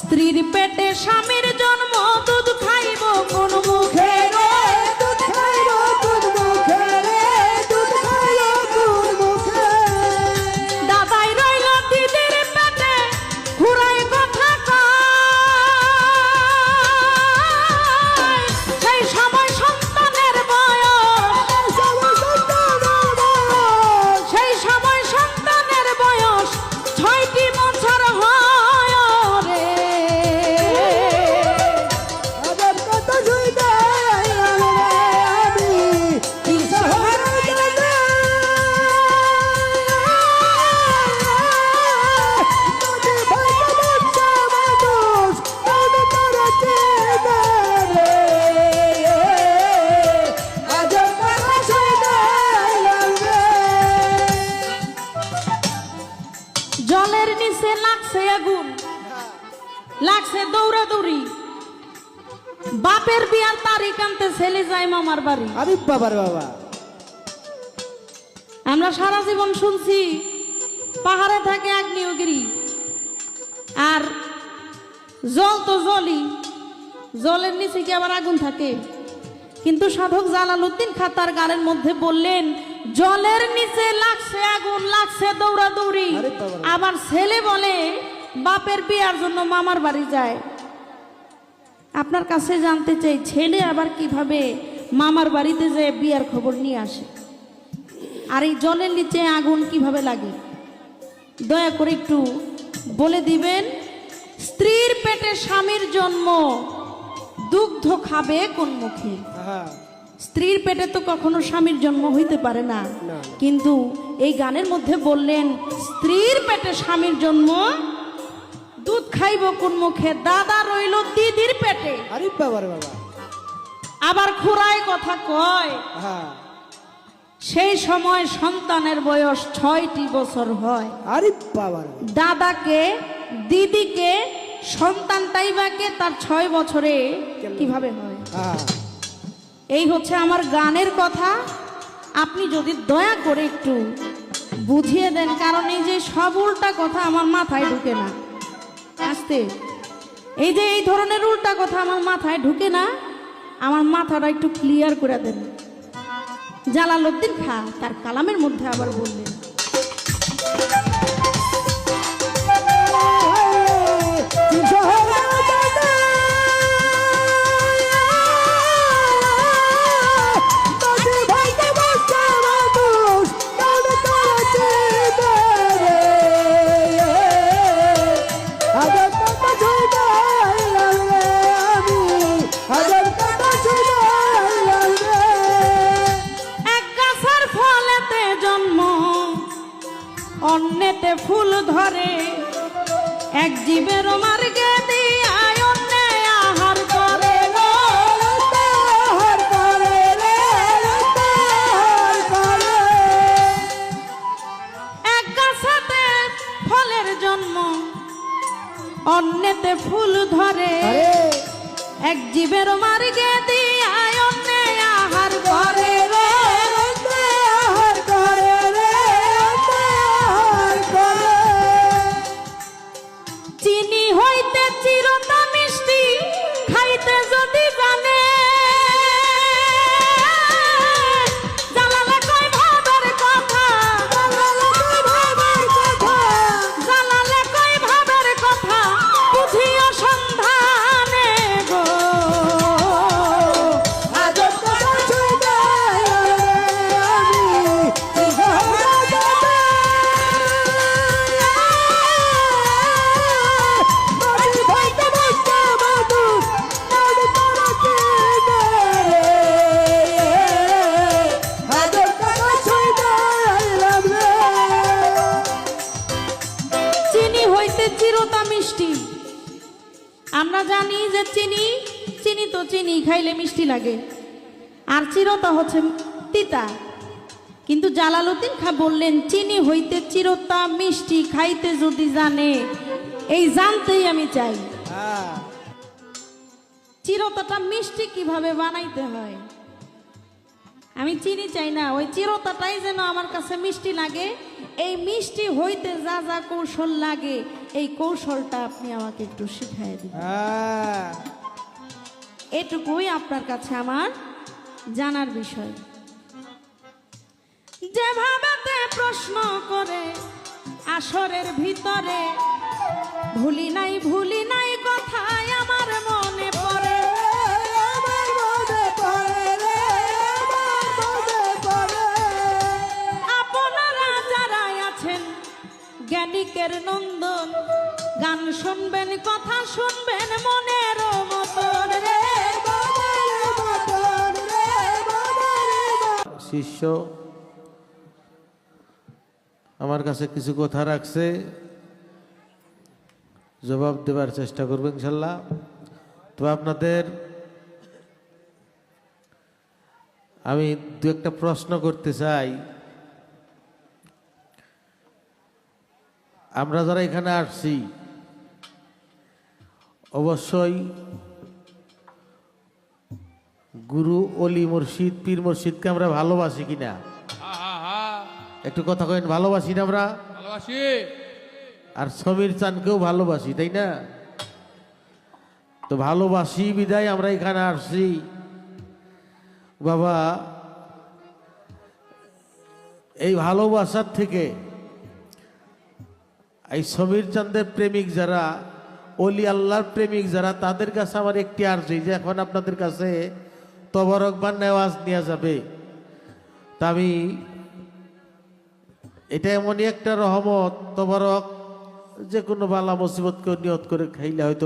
স্ত্রীর পেটে স্বামীর জন্ম দুধ খাইব কোন মুখে রে, দুধ খাইব কোন মুখে রে, দুধ খাইব কোন মুখে। দাদাই রইল দিদির পেটে ঘুরাই কথা কয়, সেই সময় সন্তানের বয়স, সেই সময় সন্তানের বয়স 6টি বছর হয় রে। আবার কত জুই দেয় আমি কি শহরে যাবে। তোদের ভাইকে বাচ্চা মানুষ তবে তারা চেনে রে। আজ কত জুই দেয় রে। জলের নিচে লাগছে আগুন, লাগছে দৌড়াদৌড়ি, বাপের বিয়ার তারিখ আনতে ছেলে যায় মামার বাড়ি। আরে বাবার বাবা, আমরা সারা জীবন শুনছি পাহাড়ে থাকে আগ্নেয়গিরি, আর জল তো জলই, জলের নিচে কি আবার আগুন থাকে? কিন্তু সাধক জালালউদ্দিন খাঁ তার গানের মধ্যে বললেন জলের নিচে লাগছে আগুন, লাগছে দৌড়াদৌড়ি, আরে বাবা। আবার ছেলে বলে বাপের বিয়ার জন্য মামার বাড়ি যায়। আপনার কাছে জানতে চাই ছেলে আবার কিভাবে মামার বাড়িতে যায় বিয়ার খবর নিয়ে আসে, আর এই জলের নিচে আগুন কিভাবে লাগে? দয়া করে একটু বলে দিবেন। স্ত্রীর পেটে স্বামীর জন্ম দুগ্ধ খাবে কোন মুখে? হ্যাঁ স্ত্রীর পেটে তো কখনো স্বামীর জন্ম হইতে পারে না, না। কিন্তু এই গানের মধ্যে বললেন স্ত্রীর পেটে স্বামীর জন্ম দুধ খাইব কোন মুখে? দাদা রইল দিদির পেটে, আরে বাবার বাবা, আবার খুড়ায় কথা কয়, হ্যাঁ সেই সময় সন্তানের বয়স 6টি বছর হয়। আরে বাবার বাবা। দাদাকে দিদিকে সন্তান তাইবাকে তার 6 বছরে কিভাবে হয়? হ্যাঁ এই হচ্ছে আমার গানের কথা। আপনি যদি দয়া করে একটু বুঝিয়ে দেন, কারণ এই যে সব উল্টা কথা আমার মাথায় ঢুকে না। আস্তে, এই যে এই ধরনের উল্টা কথা আমার মাথায় ঢুকে না, আমার মাথাটা একটু ক্লিয়ার করে দেন। জালালউদ্দিন খাঁ তার কালামের মধ্যে আবার বললেন কি শহরে যাবে। তোদের ভাইকে বাচ্চা মানুষ তবে তারা চেনে রে। আজ কত জুই দেয় রে আমি, আজ কত জুই দেয় রে। এক গাছের ফলেতে জন্ম অন্যেতে ফুল ধরে, এক জীবের মার্গে দিয়া অন্যে আহার করে গো। আহার করে রে, আহার করে। এক গাছেতে ফলের জন্ম অন্যেতে ফুল ধরে, আরে এক জীবের মার্গে দিয়া অন্যে আহার করে রে। আহার করে রে, আহার করে। চিনি হইতে চিরতা মিষ্টি খাইতে যদি জানে, জালালে কয় ভাবের কথা, জালালে কয় ভাবের কথা, বুঝিও সন্ধানে গো। আজ কত জুই দেয় আমি, কি শহরে যাবে। তোদের ভাইকে বাচ্চা মানুষ তবে তারা চেনে রে। আজ কত জুই দেয় রে। চিনি হইতে চিরতা মিষ্টি। আমরা জানি যে চিনি, চিনি তো চিনি খাইলে মিষ্টি লাগে, আর চিরতা হচ্ছে তিতা। কিন্তু জালালউদ্দিন খাঁ বললেন চিনি হইতে চিরতা মিষ্টি খাইতে যদি জানে, এই জানতেই আমি চাই হ্যাঁ চিরতাটা মিষ্টি কিভাবে বানাইতে হয়। আমি চিনি চাই না, ওই চিরতাটাই যেন আমার কাছে মিষ্টি লাগে। এই মিষ্টি হইতে যা যা কৌশল লাগে এই কৌশলটা আপনি আমাকে একটু শিখিয়ে দিন। হ্যাঁ এটুকুই আপনার কাছে আমার জানার বিষয়। যেভাবে প্রশ্ন করে আসরের ভিতরে, ভুলি নাই কথায় আমার মনে পড়ে। আমার মনে পড়ে রে, আমার মনে পড়ে। আপনারা যারা আছেন জ্ঞানিকের নন্দন, গান শুনবেন কথা শুনবেন মনের মতন রে। মনের মতন রে, মনের মতন। শিষ্য আমার কাছে কিছু কথা রাখছে, জবাব দেবার চেষ্টা করবো ইনশাল্লাহ। তো আপনাদের আমি দু একটা প্রশ্ন করতে চাই। আমরা যারা এখানে আসছি অবশ্যই গুরু অলি মুর্শিদ পীর মুর্শিদকে আমরা ভালোবাসি কিনা একটু কথা কইন। ভালোবাসি না আমরা? ভালোবাসি। আর সমীর চানকেও ভালোবাসি, তাই না? তো ভালোবাসি বিদায় আমরা এখানে আসছি। বাবা, এই ভালোবাসার থেকে এই সমীর চাঁদের প্রেমিক যারা, অলি আল্লাহর প্রেমিক যারা, তাদের কাছে আমার একটি আরজি যে এখন আপনাদের কাছে তবরক বা নেওয়াজ নেওয়া যাবে। তা আমি এটা এমনই একটা রহমত, তবরক যে কোনো বালা মুসিবতকে নিয়ত করে খাইলে হয়তো